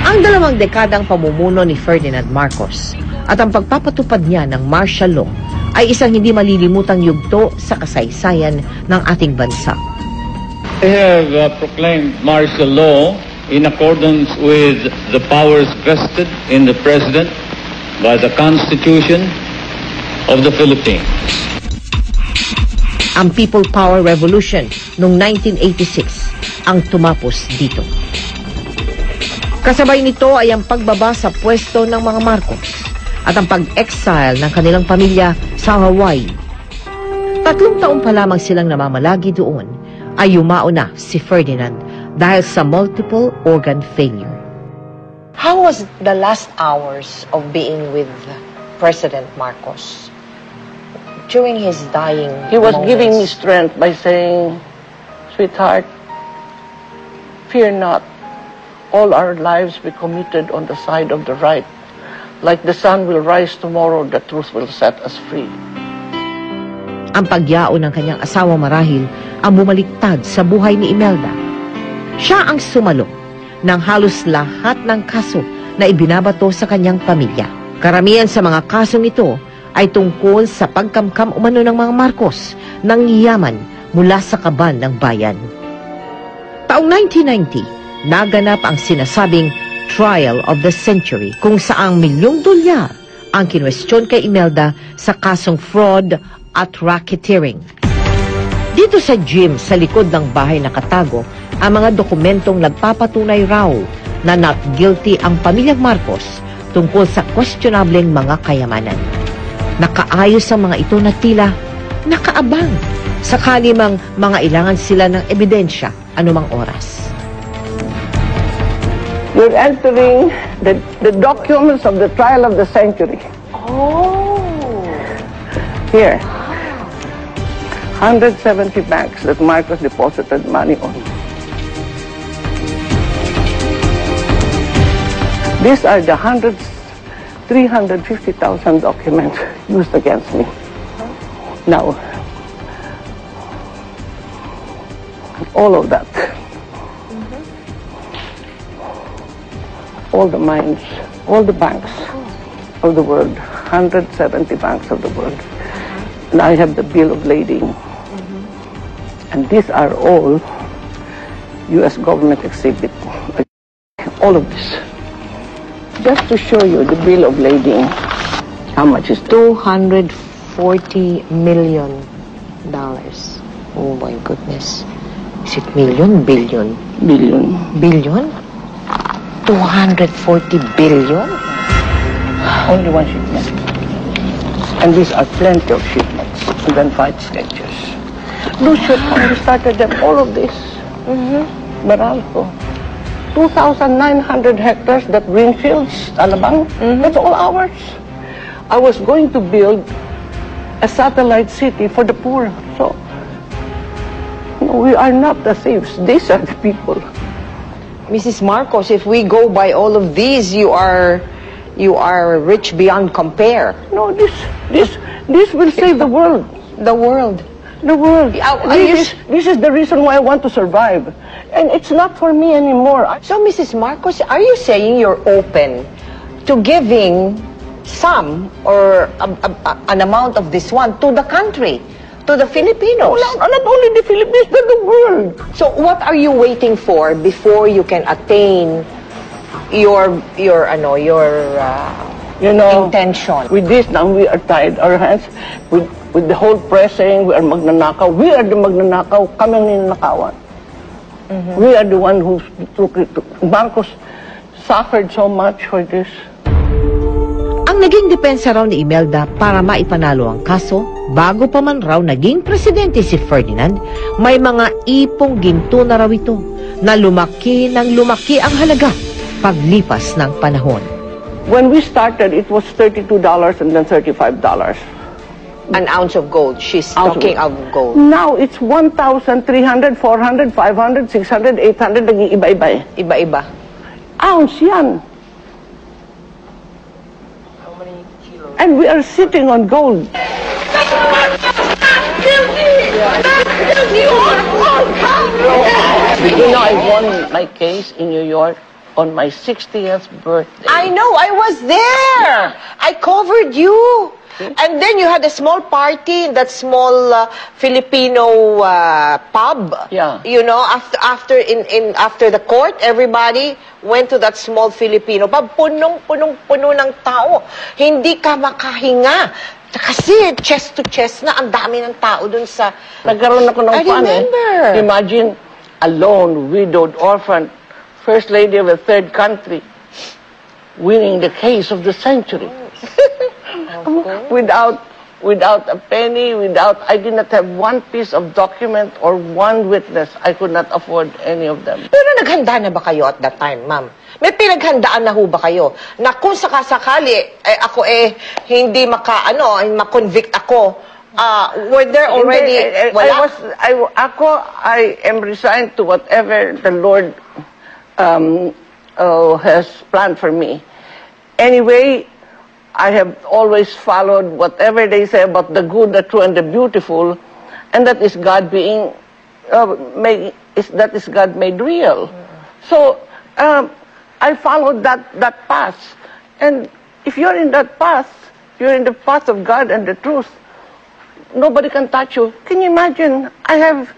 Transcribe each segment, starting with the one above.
Ang 2 dekadang pamumuno ni Ferdinand Marcos at ang pagpapatupad niya ng martial law ay isang hindi malilimutang yugto sa kasaysayan ng ating bansa. I have proclaimed martial law in accordance with the powers vested in the President by the Constitution of the Philippines. Ang People Power Revolution noong 1986 ang tumapos dito. Kasabay nito ay ang pagbaba sa pwesto ng mga Marcos at ang pag-exile ng kanilang pamilya sa Hawaii. 3 taon pa lamang silang namamalagi doon ay yumao na si Ferdinand dahil sa multiple organ failure. How was the last hours of being with President Marcos during his dying He was moments? giving me strength by saying, "Sweetheart, fear not. All our lives be committed on the side of the right. Like the sun will rise tomorrow, the truth will set us free." Ang pagyao ng kanyang asawa marahil ang bumaliktad sa buhay ni Imelda. Siya ang sumalo ng halos lahat ng kaso na ibinabato sa kanyang pamilya. Karamihan sa mga kasong ito ay tungkol sa pagkamkam umano ng mga Marcos ng yaman mula sa kaban ng bayan. Taong 1990, naganap ang sinasabing trial of the century kung saang $1,000,000 ang kinwestiyon kay Imelda sa kasong fraud at racketeering. Dito sa gym sa likod ng bahay nakatago ang mga dokumentong nagpapatunay raw na not guilty ang pamilyang Marcos tungkol sa questionableng mga kayamanan. Nakaayos ang mga ito na tila nakaabang sakali mang mga ilangan sila ng ebidensya anumang oras. You're entering the documents of the trial of the century. Oh. Here. 170 banks that Marcos deposited money on. These are the 350,000 documents used against me. Now, all of that. All the mines, all the banks of the world, 170 banks of the world. And I have the bill of lading. And these are all U.S. government exhibit. All of this. Just to show you the bill of lading, how much is $240 million. Oh my goodness. Is it million? Billion? billion? Billion? 240 billion? Only one shipment. And these are plenty of shipments. And then 5 sketches. Those shipments, we started them, all of this. Meralco. 2,900 hectares, that greenfields, Alabang, that's all ours. I was going to build a satellite city for the poor. So, no, we are not the thieves. These are the people. Mrs. Marcos, if we go by all of these, you are rich beyond compare. No, this will save the world. The world. The world. This This is the reason why I want to survive. And it's not for me anymore. So, Mrs. Marcos, are you saying you're open to giving some or an amount of this one to the country, to the Filipinos? Not only the Philippines, but the world. So, what are you waiting for before you can attain your intention? With this now, we are tied our hands with the whole press saying we are magnanakaw. We are the magnanakaw. Kami ang ninanakawan. We are the one who took it. Marcos suffered so much for this. Ang naging depensa raw ni Imelda para maipanalo ang kaso, bago pa man raw naging presidente si Ferdinand, may mga ipong ginto na raw ito na lumaki ng lumaki ang halaga paglipas ng panahon. When we started, it was $32 and then $35. An ounce of gold. She's talking of gold. Now, it's 1,300, 400, 500, 600, 800, naging iba-iba eh. Iba-iba. Ounce yan. How many kilos? And we are sitting on gold. Did you know I won my case in New York on my 60th birthday. I know, I was there. I covered you. And then you had a small party in that small Filipino pub. Yeah. You know, after the court, everybody went to that small Filipino pub. Punong-puno ng tao. Hindi ka makahinga. Kasi chest to chest na, ang dami ng tao dun sa... Nagkaroon ako ng I fun, remember. Imagine, alone, widowed, orphan, First Lady of a third country, winning the case of the century. Without a penny, I did not have one piece of document or one witness. I could not afford any of them. Pero naghanda na ba kayo at that time, ma'am? May pinaghandaan na ho ba kayo? Na kung sakasakali, ako hindi makonvict ako, were there already... I am resigned to whatever the Lord has planned for me. Anyway, I have always followed whatever they say about the good, the true, and the beautiful, and that is God being that is God made real. So I followed that path, and if you're in that path, you're in the path of God and the truth. Nobody can touch you. Can you imagine? I have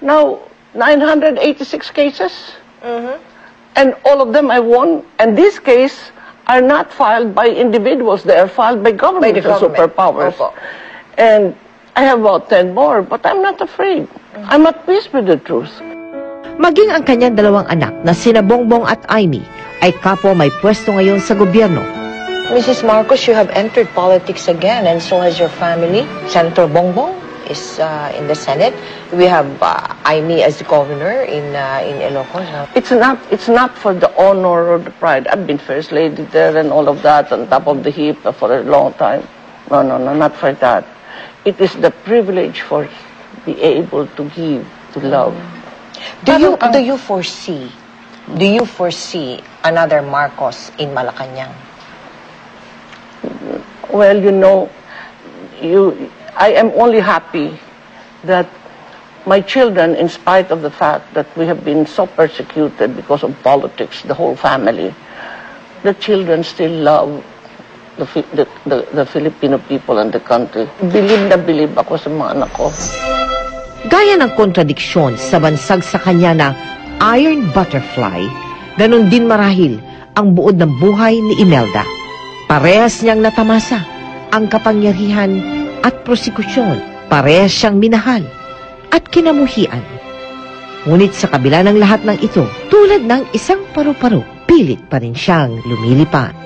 now 986 cases, and all of them I won. And this case are not filed by individuals. They are filed by government and superpowers. And I have about 10 more, but I'm not afraid. I'm at peace with the truth. Maging ang kanyang dalawang anak na sina Bongbong at Amy ay kapwa may pwesto ngayon sa gobyerno. Mrs. Marcos, you have entered politics again, and so has your family. Senator Bongbong is in the Senate. We have Amy as the governor in Ilocos. It's not for the honor or the pride. I've been first lady there and all of that on top of the heap for a long time. No, not for that. It is the privilege for be able to give, to love. Do you foresee another Marcos in Malacanang? Well, you know, I am only happy that my children, in spite of the fact that we have been so persecuted because of politics, the whole family, the children still love the Filipino people and the country. Believe na believe ako sa mga anak ko. Gaya ng kontradiksyon sa bansag sa kanya na iron butterfly, ganun din marahil ang buod ng buhay ni Imelda. Parehas niyang natamasa ang kapangyarihan at prosekusyon. Parehas siyang minahal at kinamuhian. Ngunit sa kabila ng lahat ng ito, tulad ng isang paru-paro, pilit pa rin siyang lumilipad.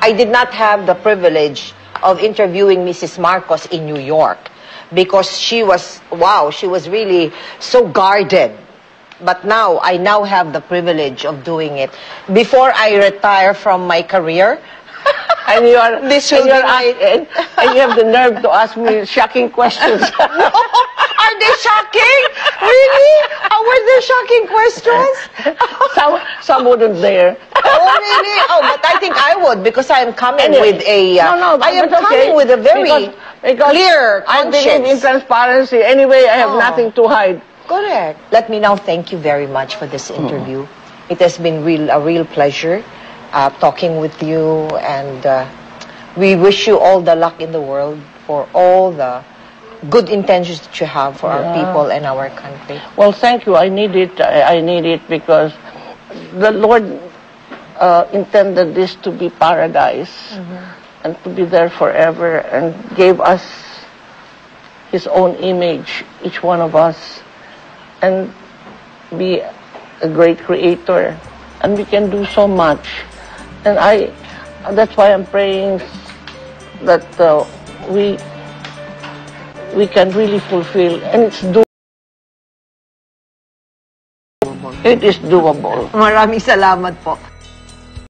I did not have the privilege of interviewing Mrs. Marcos in New York because she was really so guarded. But now, I have the privilege of doing it. Before I retire from my career, and you are and you have the nerve to ask me shocking questions. No, are they shocking? Really? Were they shocking questions? Some wouldn't dare. Oh, really? Oh, but I think I would because I am coming with a... I am okay, coming with a very clear conscience. I believe in transparency. Anyway, I have nothing to hide. Correct. Let me now thank you very much for this interview. It has been a real pleasure talking with you, and we wish you all the luck in the world for all the good intentions that you have for our people and our country. Well, thank you. I need it. I need it because the Lord intended this to be paradise and to be there forever, and gave us His own image, each one of us, and be a great creator, and we can do so much. And that's why I'm praying that we can really fulfill, and it's doable. It is doable. Maraming salamat po.